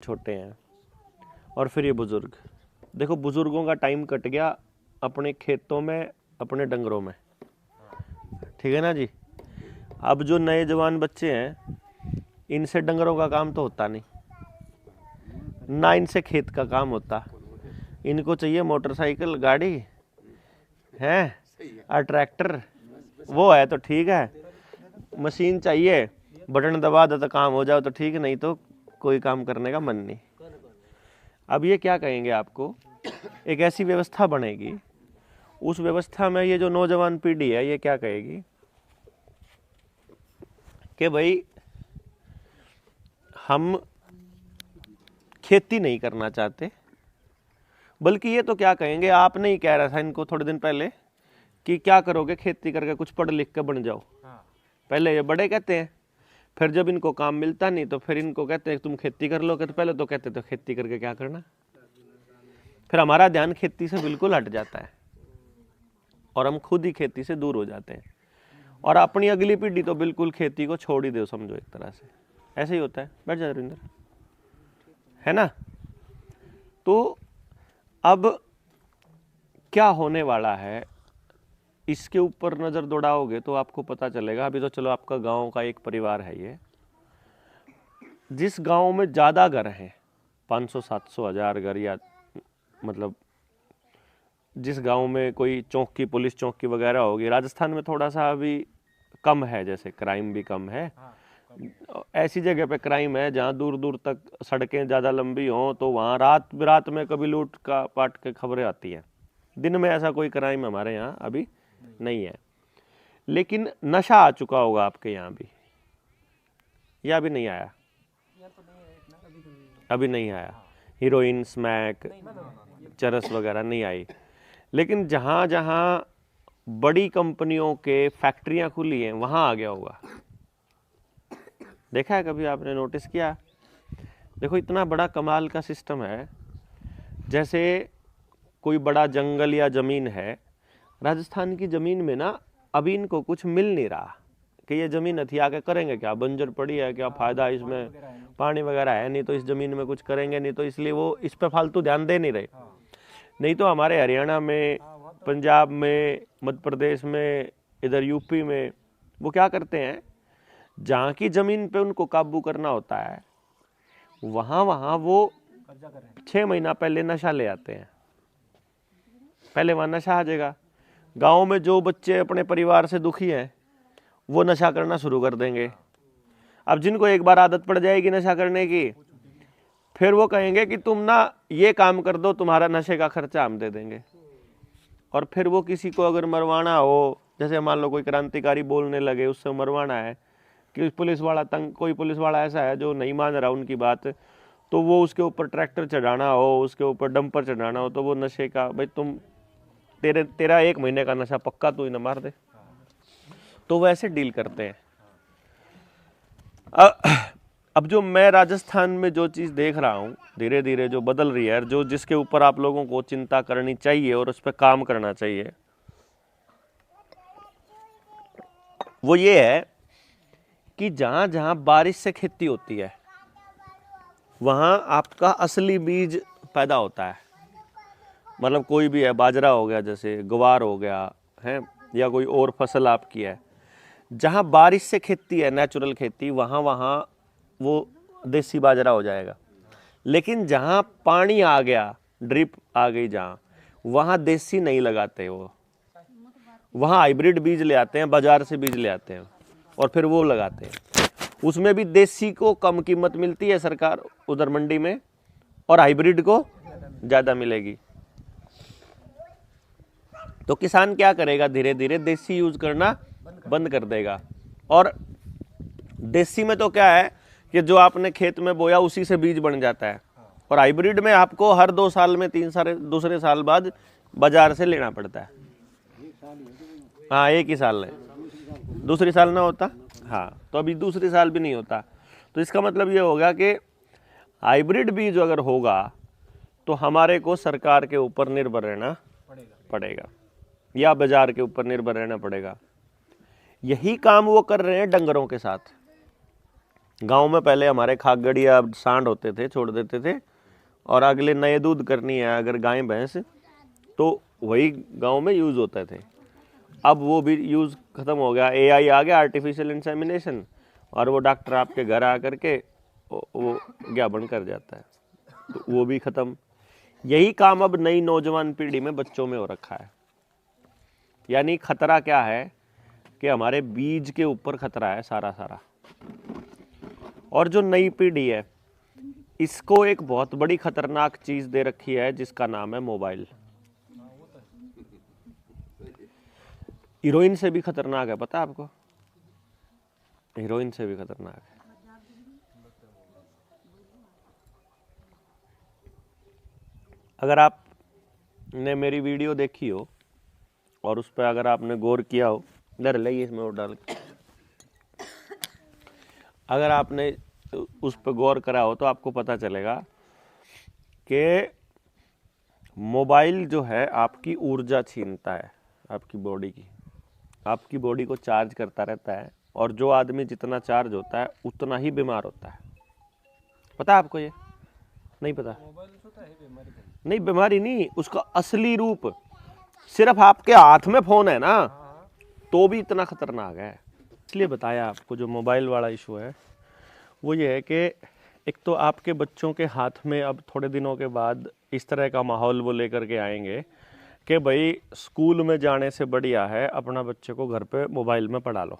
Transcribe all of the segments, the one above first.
छोटे हैं और फिर ये बुजुर्ग। देखो बुजुर्गों का टाइम कट गया अपने खेतों में, अपने डंगरों में, ठीक है ना जी। अब जो नए जवान बच्चे हैं इनसे डंगरों का काम तो होता नहीं, ना इनसे खेत का काम होता। इनको चाहिए मोटरसाइकिल, गाड़ी है और ट्रैक्टर, वो है तो ठीक है। मशीन चाहिए, बटन दबा दो तो काम हो जाओ तो ठीक, नहीं तो कोई काम करने का मन नहीं। अब ये क्या कहेंगे आपको, एक ऐसी व्यवस्था बनेगी, उस व्यवस्था में ये जो नौजवान पीढ़ी है ये क्या कहेगी कि भाई हम खेती नहीं करना चाहते। बल्कि ये तो क्या कहेंगे, आपने ही कह रहा था इनको थोड़े दिन पहले कि क्या करोगे खेती करके, कुछ पढ़ लिख के बन जाओ। पहले ये बड़े कहते हैं, फिर जब इनको काम मिलता नहीं तो फिर इनको कहते हैं तुम खेती कर लो। तो पहले तो कहते तो खेती करके क्या करना। फिर हमारा ध्यान खेती से बिल्कुल हट जाता है और हम खुद ही खेती से दूर हो जाते हैं, और अपनी अगली पीढ़ी तो बिल्कुल खेती को छोड़ ही दो, समझो एक तरह से। ऐसे ही होता है। बैठ जा रविंदर, है ना। तो अब क्या होने वाला है, इसके ऊपर नजर दौड़ाओगे तो आपको पता चलेगा। अभी तो चलो आपका गांव का एक परिवार है ये, जिस गांव में ज्यादा घर हैं, 500 700 1000 घर, या मतलब जिस गांव में कोई चौकी, पुलिस चौकी वगैरह होगी। राजस्थान में थोड़ा सा अभी कम है, जैसे क्राइम भी कम है। ऐसी जगह पे क्राइम है जहाँ दूर दूर तक सड़कें ज़्यादा लंबी हों, तो वहाँ रात बिरात में कभी लूट का पाट के खबरें आती हैं। दिन में ऐसा कोई क्राइम हमारे यहाँ अभी नहीं है। लेकिन नशा आ चुका होगा आपके यहाँ भी, या अभी नहीं आया? अभी नहीं आया। हीरोइन, स्मैक, चरस वगैरह नहीं आई। लेकिन जहाँ जहाँ बड़ी कंपनियों के फैक्ट्रियाँ खुली हैं वहाँ आ गया होगा। देखा है कभी आपने, नोटिस किया? देखो इतना बड़ा कमाल का सिस्टम है, जैसे कोई बड़ा जंगल या ज़मीन है। राजस्थान की ज़मीन में ना अभी इनको कुछ मिल नहीं रहा कि ये ज़मीन थी आके करेंगे क्या, बंजर पड़ी है, क्या फ़ायदा इसमें, पानी वगैरह है नहीं तो इस ज़मीन में कुछ करेंगे नहीं, तो इसलिए वो इस पर फालतू ध्यान दे नहीं रहे। नहीं तो हमारे हरियाणा में, पंजाब में, मध्य प्रदेश में, इधर यूपी में वो क्या करते हैं, जहाँ की ज़मीन पे उनको काबू करना होता है वहाँ वहाँ वो 6 महीना पहले नशा ले आते हैं। पहले वहाँ नशा आ जाएगा। गाँव में जो बच्चे अपने परिवार से दुखी हैं वो नशा करना शुरू कर देंगे। अब जिनको एक बार आदत पड़ जाएगी नशा करने की, फिर वो कहेंगे कि तुम ना ये काम कर दो, तुम्हारा नशे का खर्चा हम दे देंगे। और फिर वो किसी को अगर मरवाना हो, जैसे मान लो कोई क्रांतिकारी बोलने लगे, उससे मरवाना है, कि पुलिस वाला तंग, कोई पुलिस वाला ऐसा है जो नहीं मान रहा उनकी बात, तो वो उसके ऊपर ट्रैक्टर चढ़ाना हो, उसके ऊपर डंपर चढ़ाना हो, तो वो नशे का, भाई तुम तेरा 1 महीने का नशा पक्का, तू ही ना मार दे। तो वो ऐसे डील करते हैं। अब जो मैं राजस्थान में जो चीज़ देख रहा हूँ धीरे धीरे जो बदल रही है, जो जिसके ऊपर आप लोगों को चिंता करनी चाहिए और उस पर काम करना चाहिए, वो ये है कि जहाँ जहाँ बारिश से खेती होती है वहाँ आपका असली बीज पैदा होता है। मतलब कोई भी है, बाजरा हो गया, जैसे ग्वार हो गया है, या कोई और फसल आपकी है, जहाँ बारिश से खेती है, नेचुरल खेती, वहाँ वहाँ वो देसी बाजरा हो जाएगा। लेकिन जहाँ पानी आ गया, ड्रिप आ गई जहाँ, वहाँ देसी नहीं लगाते वो, वहाँ हाइब्रिड बीज ले आते हैं, बाजार से बीज ले आते हैं और फिर वो लगाते हैं। उसमें भी देसी को कम कीमत मिलती है सरकार उधर मंडी में, और हाइब्रिड को ज़्यादा मिलेगी। तो किसान क्या करेगा, धीरे धीरे देसी यूज करना बंद कर देगा। और देसी में तो क्या है कि जो आपने खेत में बोया उसी से बीज बन जाता है, और हाइब्रिड में आपको हर 2 साल में 3 साल, दूसरे साल बाद बाजार से लेना पड़ता है। हाँ, एक ही साल है, दूसरी साल ना होता। हाँ, तो अभी दूसरी साल भी नहीं होता। तो इसका मतलब ये होगा कि हाइब्रिड बीज अगर होगा तो हमारे को सरकार के ऊपर निर्भर रहना पड़ेगा या बाजार के ऊपर निर्भर रहना पड़ेगा। यही काम वो कर रहे हैं डंगरों के साथ। गांव में पहले हमारे खागड़ या सांड होते थे, छोड़ देते थे, और अगले नए दूध करनी है अगर गाय भैंस, तो वही गांव में यूज़ होते थे। अब वो भी यूज़ ख़त्म हो गया, एआई आ गया, आर्टिफिशियल इंसेमिनेशन, और वो डॉक्टर आपके घर आ करके वो ज्ञापन कर जाता है, तो वो भी ख़त्म। यही काम अब नई नौजवान पीढ़ी में बच्चों में हो रखा है। यानी खतरा क्या है कि हमारे बीज के ऊपर खतरा है सारा। और जो नई पीढ़ी है इसको एक बहुत बड़ी खतरनाक चीज़ दे रखी है जिसका नाम है मोबाइल। हीरोइन से भी खतरनाक है, पता है आपको? हीरोइन से भी खतरनाक है। अगर आपने मेरी वीडियो देखी हो और उस पर अगर आपने गौर किया हो, डर लगी इसमें और डाल, अगर आपने उस पर गौर करा हो तो आपको पता चलेगा कि मोबाइल जो है आपकी ऊर्जा छीनता है, आपकी बॉडी की, आपकी बॉडी को चार्ज करता रहता है, और जो आदमी जितना चार्ज होता है उतना ही बीमार होता है। पता है आपको? ये नहीं पता? नहीं, बीमारी नहीं, उसका असली रूप सिर्फ आपके हाथ में फोन है ना, तो भी इतना खतरनाक है। इसलिए बताया आपको जो मोबाइल वाला इशू है वो ये है कि एक तो आपके बच्चों के हाथ में अब थोड़े दिनों के बाद इस तरह का माहौल वो लेकर के आएंगे कि भाई स्कूल में जाने से बढ़िया है अपना बच्चे को घर पे मोबाइल में पढ़ा लो।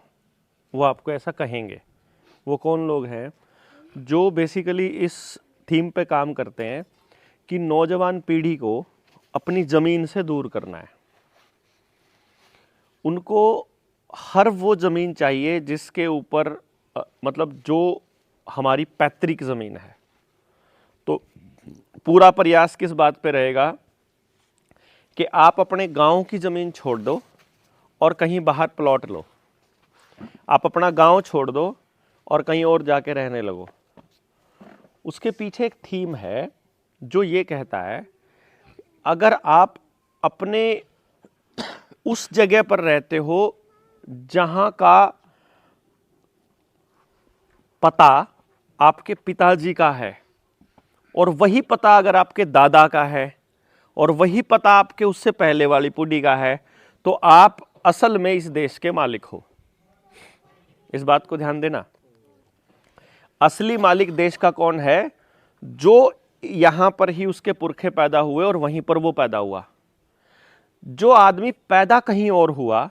वो आपको ऐसा कहेंगे। वो कौन लोग हैं जो बेसिकली इस थीम पे काम करते हैं कि नौजवान पीढ़ी को अपनी ज़मीन से दूर करना है। उनको हर वो ज़मीन चाहिए जिसके ऊपर मतलब जो हमारी पैतृक ज़मीन है। तो पूरा प्रयास किस बात पे रहेगा कि आप अपने गांव की ज़मीन छोड़ दो और कहीं बाहर प्लॉट लो, आप अपना गांव छोड़ दो और कहीं और जाके रहने लगो। उसके पीछे एक थीम है जो ये कहता है अगर आप अपने उस जगह पर रहते हो जहां का पता आपके पिताजी का है, और वही पता अगर आपके दादा का है, और वही पता आपके उससे पहले वाली पीढ़ी का है, तो आप असल में इस देश के मालिक हो। इस बात को ध्यान देना। असली मालिक देश का कौन है? जो यहां पर ही उसके पुरखे पैदा हुए और वहीं पर वो पैदा हुआ। जो आदमी पैदा कहीं और हुआ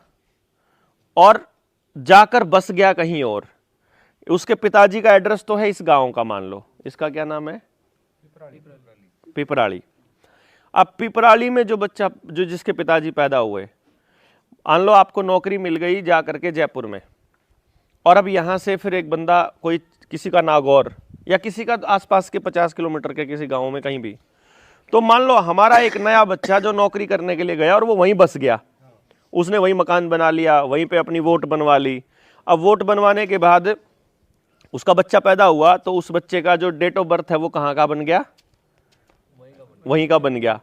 और जाकर बस गया कहीं और, उसके पिताजी का एड्रेस तो है इस गांव का, मान लो इसका क्या नाम है? पिपराली। अब पिपराली में जो बच्चा जो जिसके पिताजी पैदा हुए, मान लो आपको नौकरी मिल गई जा करके जयपुर में, और अब यहां से फिर एक बंदा कोई किसी का नागौर या किसी का आसपास के 50 किलोमीटर के किसी गांव में कहीं भी, तो मान लो हमारा एक नया बच्चा जो नौकरी करने के लिए गया और वो वहीं बस गया, उसने वहीं मकान बना लिया, वहीं पे अपनी वोट बनवा ली। अब वोट बनवाने के बाद उसका बच्चा पैदा हुआ, तो उस बच्चे का जो डेट ऑफ बर्थ है वो कहाँ का बन गया? वहीं का बन गया।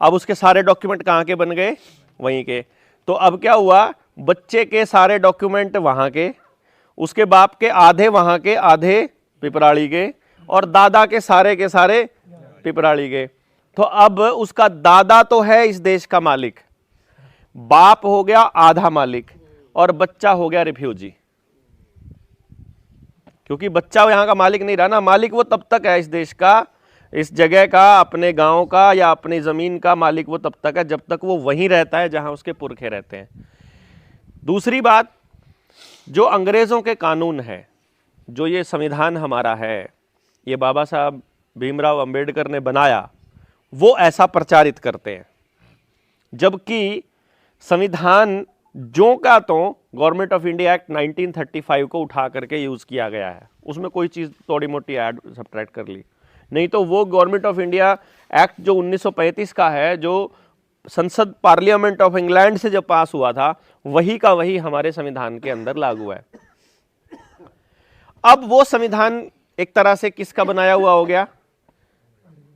अब उसके सारे डॉक्यूमेंट कहाँ के बन गए? वहीं के। तो अब क्या हुआ? बच्चे के सारे डॉक्यूमेंट वहाँ के, उसके बाप के आधे वहाँ के, आधे पिपराली के, और दादा के सारे पिपराली के। तो अब उसका दादा तो है इस देश का मालिक, बाप हो गया आधा मालिक, और बच्चा हो गया रिफ्यूजी। क्योंकि बच्चा यहां का मालिक नहीं रहा ना, मालिक वो तब तक है इस देश का, इस जगह का, अपने गांव का या अपनी जमीन का मालिक वो तब तक है जब तक वो वहीं रहता है जहां उसके पुरखे रहते हैं। दूसरी बात, जो अंग्रेजों के कानून है, जो ये संविधान हमारा है, ये बाबा साहब भीमराव अंबेडकर ने बनाया, वो ऐसा प्रचारित करते हैं। जबकि संविधान जो का तो गवर्नमेंट ऑफ इंडिया एक्ट 1935 को उठा करके यूज़ किया गया है, उसमें कोई चीज़ थोड़ी मोटी ऐड सब्ट्रैक्ट कर ली, नहीं तो वो गवर्नमेंट ऑफ इंडिया एक्ट जो 1935 का है, जो संसद पार्लियामेंट ऑफ इंग्लैंड से जब पास हुआ था, वही का वही हमारे संविधान के अंदर लागू है। अब वो संविधान एक तरह से किसका बनाया हुआ हो गया?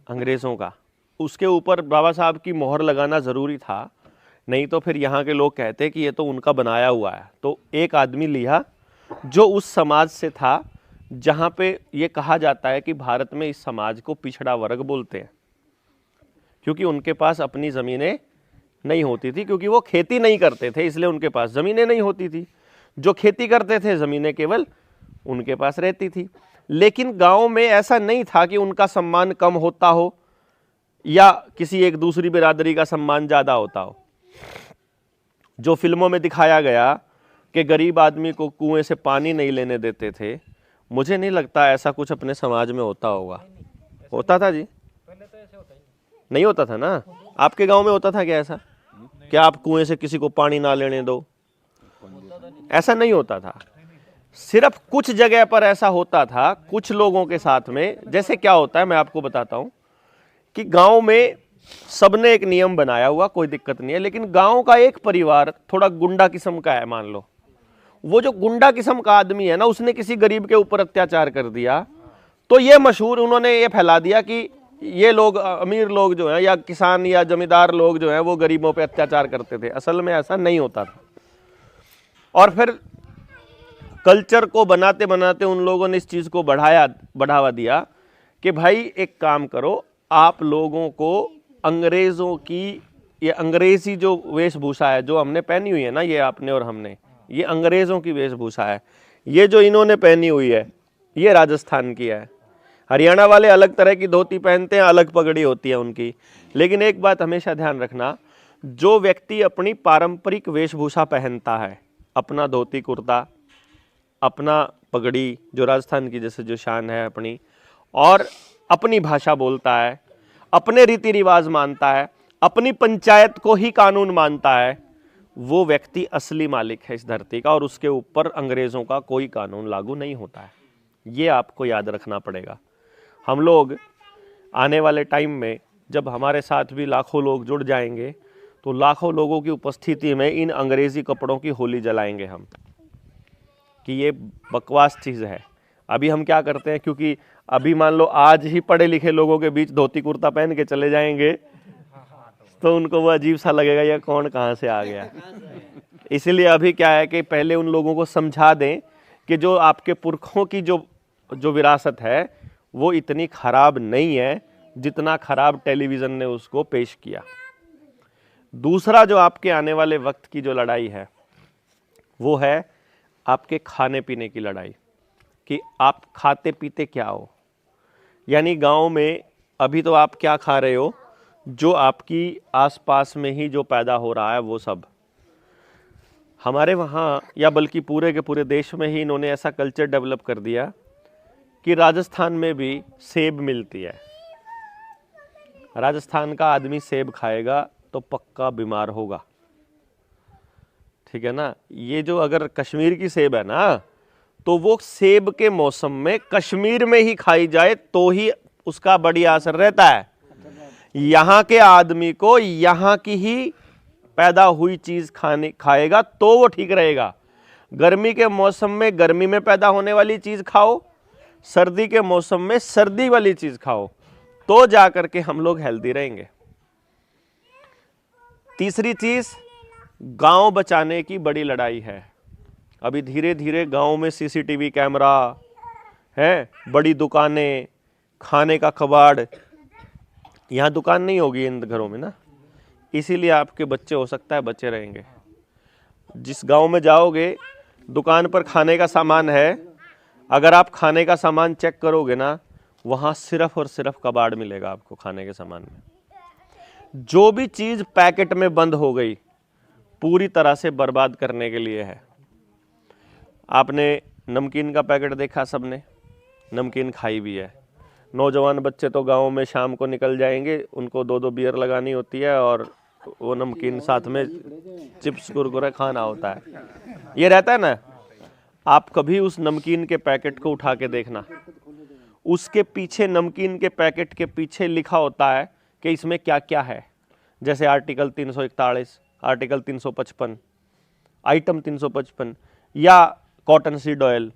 अंग्रेजों का। उसके ऊपर बाबा साहब की मोहर लगाना जरूरी था, नहीं तो फिर यहाँ के लोग कहते कि ये तो उनका बनाया हुआ है। तो एक आदमी लिया जो उस समाज से था जहाँ पे ये कहा जाता है कि भारत में इस समाज को पिछड़ा वर्ग बोलते हैं, क्योंकि उनके पास अपनी ज़मीनें नहीं होती थी, क्योंकि वो खेती नहीं करते थे, इसलिए उनके पास ज़मीनें नहीं होती थी। जो खेती करते थे ज़मीनें केवल उनके पास रहती थी। लेकिन गांव में ऐसा नहीं था कि उनका सम्मान कम होता हो या किसी एक दूसरी बिरादरी का सम्मान ज़्यादा होता हो। जो फिल्मों में दिखाया गया कि गरीब आदमी को कुएं से पानी नहीं लेने देते थे, मुझे नहीं लगता ऐसा कुछ अपने समाज में होता होगा। होता था जी? नहीं होता था ना? आपके गांव में होता था क्या ऐसा, कि आप कुएं से किसी को पानी ना लेने दो? ऐसा नहीं होता था। सिर्फ कुछ जगह पर ऐसा होता था, कुछ लोगों के साथ में। जैसे क्या होता है मैं आपको बताता हूं कि गांव में सबने एक नियम बनाया हुआ, कोई दिक्कत नहीं है, लेकिन गांव का एक परिवार थोड़ा गुंडा किस्म का है, मान लो। वो जो गुंडा किस्म का आदमी है ना, उसने किसी गरीब के ऊपर अत्याचार कर दिया, तो ये मशहूर उन्होंने ये फैला दिया कि ये लोग, अमीर लोग जो हैं या किसान या जमींदार लोग जो हैं, वो गरीबों पे अत्याचार करते थे। असल में ऐसा नहीं होता था। और फिर कल्चर को बनाते बनाते उन लोगों ने इस चीज़ को बढ़ावा दिया कि भाई एक काम करो, आप लोगों को अंग्रेज़ों की, ये अंग्रेज़ी जो वेशभूषा है जो हमने पहनी हुई है ना, ये आपने और हमने, ये अंग्रेज़ों की वेशभूषा है। ये जो इन्होंने पहनी हुई है ये राजस्थान की है। हरियाणा वाले अलग तरह की धोती पहनते हैं, अलग पगड़ी होती है उनकी। लेकिन एक बात हमेशा ध्यान रखना, जो व्यक्ति अपनी पारंपरिक वेशभूषा पहनता है, अपना धोती कुर्ता, अपना पगड़ी जो राजस्थान की जैसे जो शान है अपनी, और अपनी भाषा बोलता है, अपने रीति रिवाज मानता है, अपनी पंचायत को ही कानून मानता है, वो व्यक्ति असली मालिक है इस धरती का, और उसके ऊपर अंग्रेज़ों का कोई कानून लागू नहीं होता है। ये आपको याद रखना पड़ेगा। हम लोग आने वाले टाइम में जब हमारे साथ भी लाखों लोग जुड़ जाएंगे, तो लाखों लोगों की उपस्थिति में इन अंग्रेज़ी कपड़ों की होली जलाएंगे हम, कि ये बकवास चीज़ है। अभी हम क्या करते हैं, क्योंकि अभी मान लो आज ही पढ़े लिखे लोगों के बीच धोती कुर्ता पहन के चले जाएंगे, तो उनको वो अजीब सा लगेगा, ये कौन कहाँ से आ गया। इसलिए अभी क्या है कि पहले उन लोगों को समझा दें कि जो आपके पुरखों की जो विरासत है वो इतनी खराब नहीं है जितना खराब टेलीविज़न ने उसको पेश किया। दूसरा जो आपके आने वाले वक्त की जो लड़ाई है वो है आपके खाने पीने की लड़ाई, कि आप खाते पीते क्या हो। यानी गांव में अभी तो आप क्या खा रहे हो, जो आपकी आसपास में ही जो पैदा हो रहा है वो सब। हमारे वहाँ या बल्कि पूरे के पूरे देश में ही इन्होंने ऐसा कल्चर डेवलप कर दिया कि राजस्थान में भी सेब मिलती है। राजस्थान का आदमी सेब खाएगा तो पक्का बीमार होगा, ठीक है ना। ये जो अगर कश्मीर की सेब है ना, तो वो सेब के मौसम में कश्मीर में ही खाई जाए तो ही उसका बढ़िया असर रहता है। यहाँ के आदमी को यहाँ की ही पैदा हुई चीज खाएगा तो वो ठीक रहेगा। गर्मी के मौसम में गर्मी में पैदा होने वाली चीज खाओ, सर्दी के मौसम में सर्दी वाली चीज खाओ, तो जाकर के हम लोग हेल्दी रहेंगे। तीसरी चीज, गांव बचाने की बड़ी लड़ाई है। अभी धीरे धीरे गांव में सीसीटीवी कैमरा है, बड़ी दुकानें, खाने का कबाड़। यहाँ दुकान नहीं होगी इन घरों में ना, इसीलिए आपके बच्चे हो सकता है बचे रहेंगे। जिस गांव में जाओगे दुकान पर खाने का सामान है, अगर आप खाने का सामान चेक करोगे ना, वहाँ सिर्फ और सिर्फ कबाड़ मिलेगा आपको खाने के सामान में। जो भी चीज़ पैकेट में बंद हो गई पूरी तरह से बर्बाद करने के लिए है। आपने नमकीन का पैकेट देखा, सबने नमकीन खाई भी है। नौजवान बच्चे तो गांव में शाम को निकल जाएंगे, उनको 2-2 बियर लगानी होती है और वो नमकीन साथ में चिप्स कुरकुरे खाना होता है। ये रहता है ना। आप कभी उस नमकीन के पैकेट को उठा के देखना, उसके पीछे, नमकीन के पैकेट के पीछे लिखा होता है कि इसमें क्या क्या है। जैसे आर्टिकल 341, आर्टिकल 355, आइटम 355 या कॉटन सीड ऑयल।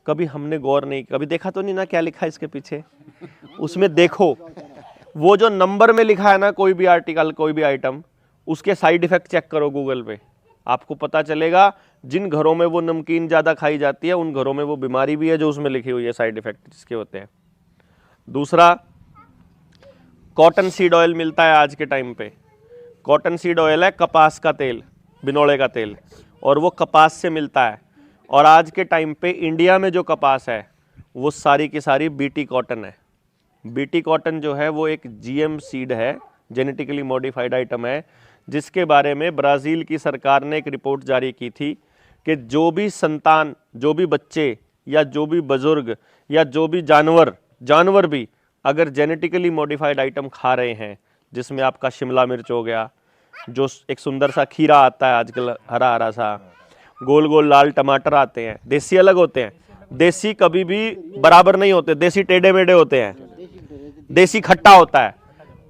कभी हमने गौर नहीं, कभी देखा तो नहीं ना क्या लिखा है इसके पीछे। उसमें देखो, वो जो नंबर में लिखा है ना कोई भी आर्टिकल, कोई भी आइटम, उसके साइड इफेक्ट चेक करो गूगल पे, आपको पता चलेगा जिन घरों में वो नमकीन ज़्यादा खाई जाती है उन घरों में वो बीमारी भी है जो उसमें लिखी हुई है, साइड इफेक्ट जिसके होते हैं। दूसरा, कॉटन सीड ऑयल मिलता है आज के टाइम पे। कॉटन सीड ऑयल है कपास का तेल, बिनोले का तेल, और वो कपास से मिलता है। और आज के टाइम पे इंडिया में जो कपास है वो सारी की सारी बीटी कॉटन है। बीटी कॉटन जो है वो एक जीएम सीड है, जेनेटिकली मॉडिफाइड आइटम है, जिसके बारे में ब्राज़ील की सरकार ने एक रिपोर्ट जारी की थी कि जो भी संतान, जो भी बच्चे या जो भी बुजुर्ग या जो भी जानवर भी अगर जेनेटिकली मॉडिफाइड आइटम खा रहे हैं, जिसमें आपका शिमला मिर्च हो गया, जो एक सुंदर सा खीरा आता है आजकल, हरा हरा सा, गोल गोल लाल टमाटर आते हैं, देसी अलग होते हैं, देसी कभी भी बराबर नहीं होते, देसी टेढ़े मेढ़े होते हैं, देसी खट्टा होता है,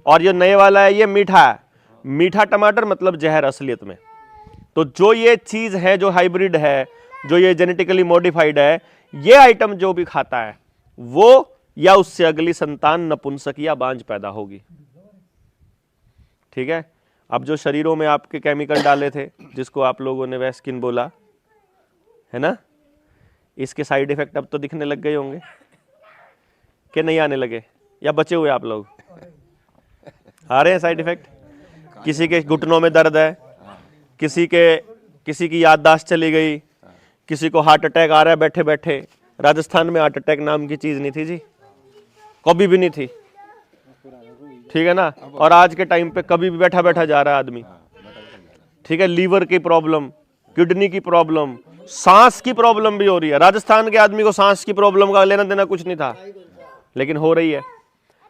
और ये नए वाला है ये मीठा है। मीठा टमाटर मतलब जहर असलियत में। तो जो ये चीज है, जो हाइब्रिड है, जो ये जेनेटिकली मॉडिफाइड है, ये आइटम जो भी खाता है वो या उससे अगली संतान नपुंसक या बांझ पैदा होगी। ठीक है। अब जो शरीरों में आपके केमिकल डाले थे, जिसको आप लोगों ने वैस्किन बोला है ना, इसके साइड इफेक्ट अब तो दिखने लग गए होंगे कि नहीं आने लगे, या बचे हुए आप लोग? आ रहे हैं साइड इफेक्ट। किसी के घुटनों में दर्द है, किसी की याददाश्त चली गई, किसी को हार्ट अटैक आ रहा है बैठे बैठे। राजस्थान में हार्ट अटैक नाम की चीज नहीं थी जी, कभी भी नहीं थी, ठीक है ना। और आज के टाइम पे कभी भी बैठा बैठा जा रहा है आदमी, ठीक है। लीवर की प्रॉब्लम, किडनी की प्रॉब्लम, सांस की प्रॉब्लम भी हो रही है। राजस्थान के आदमी को सांस की प्रॉब्लम का लेना देना कुछ नहीं था, लेकिन हो रही है।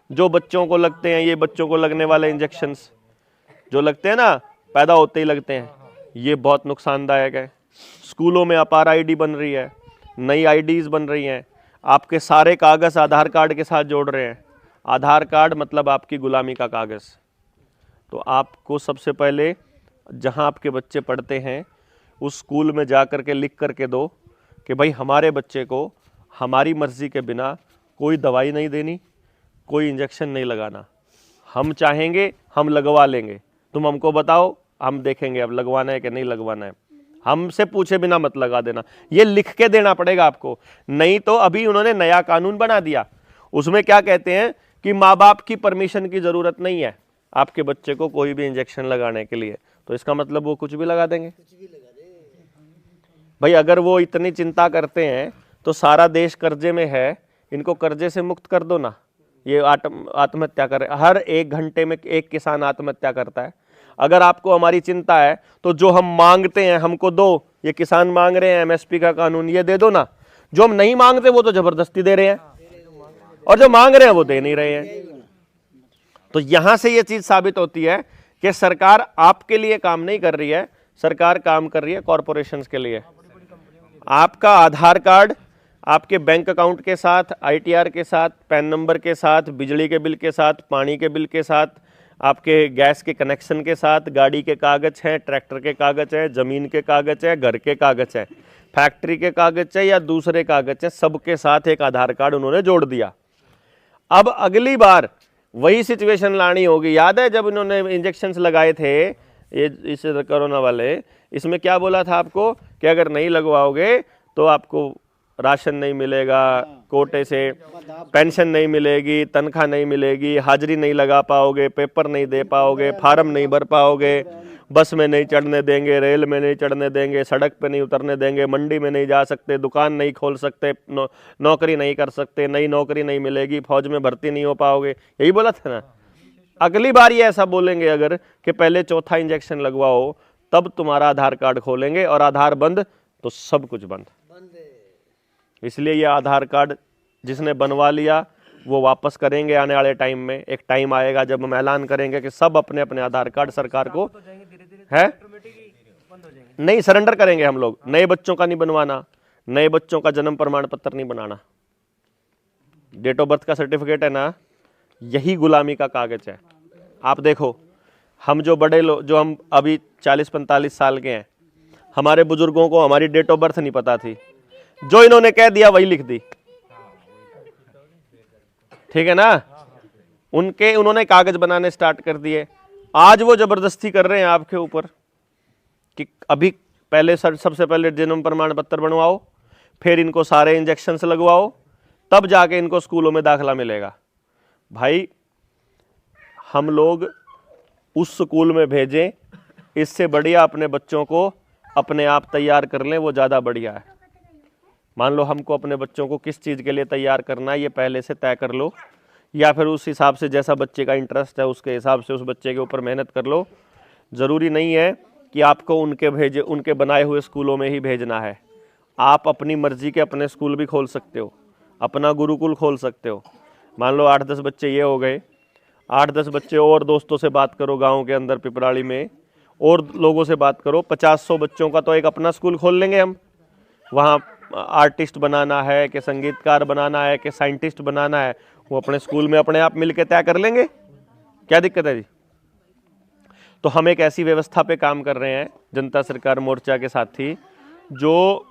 जो बच्चों को लगते हैं, ये बच्चों को लगने वाले इंजेक्शंस जो लगते हैं ना, पैदा होते ही लगते हैं, ये बहुत नुकसानदायक है। स्कूलों में अपार आईडी बन रही है, नई आईडीज बन रही हैं, आपके सारे कागज आधार कार्ड के साथ जोड़ रहे हैं। आधार कार्ड मतलब आपकी गुलामी का कागज। तो आपको सबसे पहले जहां आपके बच्चे पढ़ते हैं उस स्कूल में जा कर के लिख करके दो कि भाई हमारे बच्चे को हमारी मर्जी के बिना कोई दवाई नहीं देनी, कोई इंजेक्शन नहीं लगाना। हम चाहेंगे हम लगवा लेंगे, तुम हमको बताओ, हम देखेंगे अब लगवाना है कि नहीं लगवाना है। हमसे पूछे बिना मत लगा देना, ये लिख के देना पड़ेगा आपको। नहीं तो अभी उन्होंने नया कानून बना दिया, उसमें क्या कहते हैं कि माँ बाप की परमिशन की जरूरत नहीं है आपके बच्चे को कोई भी इंजेक्शन लगाने के लिए। तो इसका मतलब वो कुछ भी लगा देंगे। भाई अगर वो इतनी चिंता करते हैं तो सारा देश कर्जे में है, इनको कर्जे से मुक्त कर दो ना। ये आत्महत्या कर, हर 1 घंटे में 1 किसान आत्महत्या करता है। अगर आपको हमारी चिंता है तो जो हम मांगते हैं हमको दो। ये किसान मांग रहे हैं एमएसपी का कानून, ये दे दो ना। जो हम नहीं मांगते वो तो जबरदस्ती दे रहे हैं, और जो मांग रहे हैं वो दे नहीं रहे हैं। तो यहां से ये चीज साबित होती है कि सरकार आपके लिए काम नहीं कर रही है, सरकार काम कर रही है कॉरपोरेशंस के लिए। आपका आधार कार्ड आपके बैंक अकाउंट के साथ, आईटीआर के साथ, पैन नंबर के साथ, बिजली के बिल के साथ, पानी के बिल के साथ, आपके गैस के कनेक्शन के साथ, गाड़ी के कागज हैं, ट्रैक्टर के कागज हैं, जमीन के कागज हैं, घर के कागज हैं, फैक्ट्री के कागज हैं या दूसरे कागज हैं, सबके साथ एक आधार कार्ड उन्होंने जोड़ दिया। अब अगली बार वही सिचुएशन लानी होगी। याद है जब इन्होंने इंजेक्शंस लगाए थे ये इस कोरोना वाले, इसमें क्या बोला था आपको कि अगर नहीं लगवाओगे तो आपको राशन नहीं मिलेगा, कोटे से पेंशन नहीं मिलेगी, तनख्वाह नहीं मिलेगी, हाजिरी नहीं लगा पाओगे, पेपर नहीं दे पाओगे, फार्म नहीं भर पाओगे, बस में नहीं चढ़ने देंगे, रेल में नहीं चढ़ने देंगे, सड़क पे नहीं उतरने देंगे, मंडी में नहीं जा सकते, दुकान नहीं खोल सकते, नौकरी नहीं कर सकते, नई नौकरी नहीं मिलेगी, फौज में भर्ती नहीं हो पाओगे। यही बोला था ना। अगली बार ये ऐसा बोलेंगे अगर कि पहले चौथा इंजेक्शन लगवाओ तब तुम्हारा आधार कार्ड खोलेंगे, और आधार बंद तो सब कुछ बंद। इसलिए ये आधार कार्ड जिसने बनवा लिया वो वापस करेंगे आने वाले टाइम में। एक टाइम आएगा जब हम ऐलान करेंगे कि सब अपने अपने आधार कार्ड सरकार को है नहीं सरेंडर करेंगे हम लोग। नए बच्चों का नहीं बनवाना, नए बच्चों का जन्म प्रमाण पत्र नहीं बनाना। डेट ऑफ बर्थ का सर्टिफिकेट है ना, यही गुलामी का कागज है। आप देखो हम जो बड़े लोग, जो हम अभी 40-45 साल के हैं, हमारे बुजुर्गों को हमारी डेट ऑफ बर्थ नहीं पता थी, जो इन्होंने कह दिया वही लिख दी, ठीक है ना। उन्होंने कागज बनाने स्टार्ट कर दिए, आज वो जबरदस्ती कर रहे हैं आपके ऊपर। कि अभी पहले सबसे पहले जन्म प्रमाण पत्र बनवाओ, फिर इनको सारे इंजेक्शन्स लगवाओ, तब जाके इनको स्कूलों में दाखिला मिलेगा। भाई हम लोग उस स्कूल में भेजें, इससे बढ़िया अपने बच्चों को अपने आप तैयार कर लें, वो ज़्यादा बढ़िया है। मान लो हमको अपने बच्चों को किस चीज़ के लिए तैयार करना है, ये पहले से तय कर लो, या फिर उस हिसाब से जैसा बच्चे का इंटरेस्ट है उसके हिसाब से उस बच्चे के ऊपर मेहनत कर लो। ज़रूरी नहीं है कि आपको उनके बनाए हुए स्कूलों में ही भेजना है। आप अपनी मर्जी के अपने स्कूल भी खोल सकते हो, अपना गुरुकुल खोल सकते हो। मान लो 8-10 बच्चे ये हो गए, 8-10 बच्चे और दोस्तों से बात करो, गांव के अंदर पिपराड़ी में और लोगों से बात करो, 50-100 बच्चों का तो एक अपना स्कूल खोल लेंगे हम। वहाँ आर्टिस्ट बनाना है कि संगीतकार बनाना है कि साइंटिस्ट बनाना है, वो अपने स्कूल में अपने आप मिल के तय कर लेंगे। क्या दिक्कत है जी? तो हम एक ऐसी व्यवस्था पे काम कर रहे हैं जनता सरकार मोर्चा के साथी, जो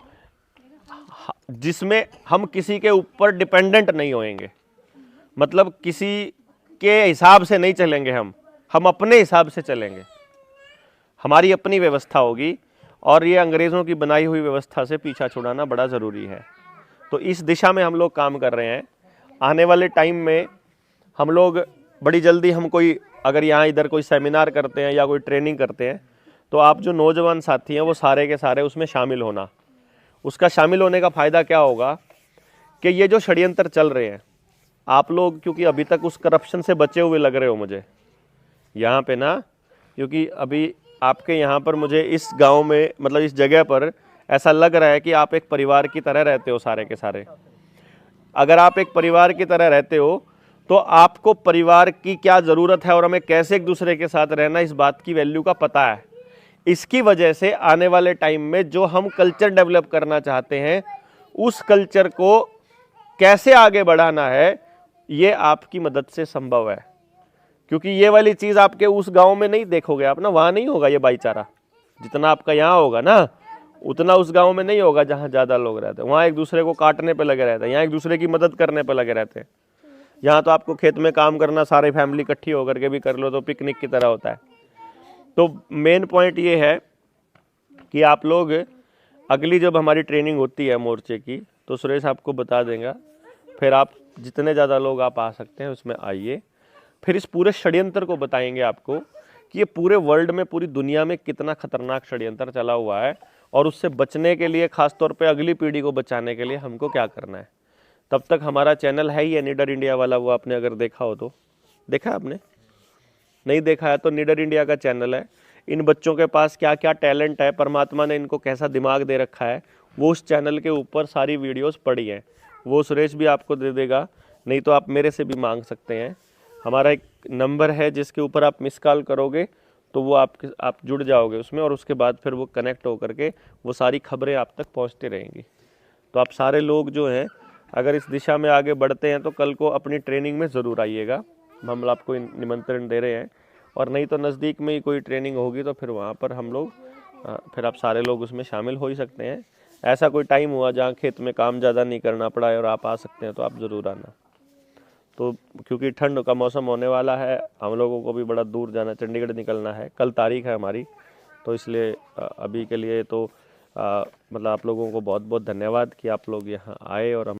जिसमें हम किसी के ऊपर डिपेंडेंट नहीं होएंगे, मतलब किसी के हिसाब से नहीं चलेंगे, हम अपने हिसाब से चलेंगे, हमारी अपनी व्यवस्था होगी। और ये अंग्रेज़ों की बनाई हुई व्यवस्था से पीछा छुड़ाना बड़ा ज़रूरी है। तो इस दिशा में हम लोग काम कर रहे हैं। आने वाले टाइम में हम लोग बड़ी जल्दी हम कोई अगर यहाँ इधर कोई सेमिनार करते हैं या कोई ट्रेनिंग करते हैं, तो आप जो नौजवान साथी हैं वो सारे के सारे उसमें शामिल होना। उसका शामिल होने का फ़ायदा क्या होगा कि ये जो षड्यंत्र चल रहे हैं, आप लोग क्योंकि अभी तक उस करप्शन से बचे हुए लग रहे हो मुझे यहाँ पे ना, क्योंकि अभी आपके यहाँ पर मुझे इस गांव में मतलब इस जगह पर ऐसा लग रहा है कि आप एक परिवार की तरह रहते हो सारे के सारे। अगर आप एक परिवार की तरह रहते हो तो आपको परिवार की क्या ज़रूरत है और हमें कैसे एक दूसरे के साथ रहना, इस बात की वैल्यू का पता है। इसकी वजह से आने वाले टाइम में जो हम कल्चर डेवलप करना चाहते हैं, उस कल्चर को कैसे आगे बढ़ाना है, ये आपकी मदद से संभव है। क्योंकि ये वाली चीज़ आपके उस गांव में नहीं देखोगे आप ना, वहाँ नहीं होगा ये भाईचारा। जितना आपका यहाँ होगा ना, उतना उस गांव में नहीं होगा जहाँ ज़्यादा लोग रहते हैं। वहाँ एक दूसरे को काटने पे लगे रहते हैं, यहाँ एक दूसरे की मदद करने पे लगे रहते हैं। यहाँ तो आपको खेत में काम करना सारे फैमिली इकट्ठी होकर के भी कर लो तो पिकनिक की तरह होता है। तो मेन पॉइंट ये है कि आप लोग अगली जब हमारी ट्रेनिंग होती है मोर्चे की, तो सुरेश आपको बता देगा, फिर आप जितने ज़्यादा लोग आप आ सकते हैं उसमें आइए। फिर इस पूरे षड्यंत्र को बताएंगे आपको कि ये पूरे वर्ल्ड में, पूरी दुनिया में कितना खतरनाक षड्यंत्र चला हुआ है और उससे बचने के लिए, खासतौर पे अगली पीढ़ी को बचाने के लिए हमको क्या करना है। तब तक हमारा चैनल है ही है निडर इंडिया वाला, वो आपने अगर देखा हो तो देखा है, आपने नहीं देखा है तो निडर इंडिया का चैनल है। इन बच्चों के पास क्या क्या टैलेंट है, परमात्मा ने इनको कैसा दिमाग दे रखा है, वो उस चैनल के ऊपर सारी वीडियोस पड़ी हैं। वो सुरेश भी आपको दे देगा, नहीं तो आप मेरे से भी मांग सकते हैं। हमारा एक नंबर है जिसके ऊपर आप मिस कॉल करोगे तो वो आप जुड़ जाओगे उसमें, और उसके बाद फिर वो कनेक्ट होकर के वो सारी खबरें आप तक पहुंचती रहेंगी। तो आप सारे लोग जो हैं अगर इस दिशा में आगे बढ़ते हैं तो कल को अपनी ट्रेनिंग में ज़रूर आइएगा, हम आपको निमंत्रण दे रहे हैं। और नहीं तो नज़दीक में ही कोई ट्रेनिंग होगी तो फिर वहाँ पर हम लोग फिर आप सारे लोग उसमें शामिल हो ही सकते हैं। ऐसा कोई टाइम हुआ जहाँ खेत में काम ज़्यादा नहीं करना पड़ा है और आप आ सकते हैं तो आप ज़रूर आना। तो क्योंकि ठंड का मौसम होने वाला है, हम लोगों को भी बड़ा दूर जाना, चंडीगढ़ निकलना है, कल तारीख है हमारी, तो इसलिए अभी के लिए तो मतलब आप लोगों को बहुत बहुत धन्यवाद कि आप लोग यहाँ आए और हम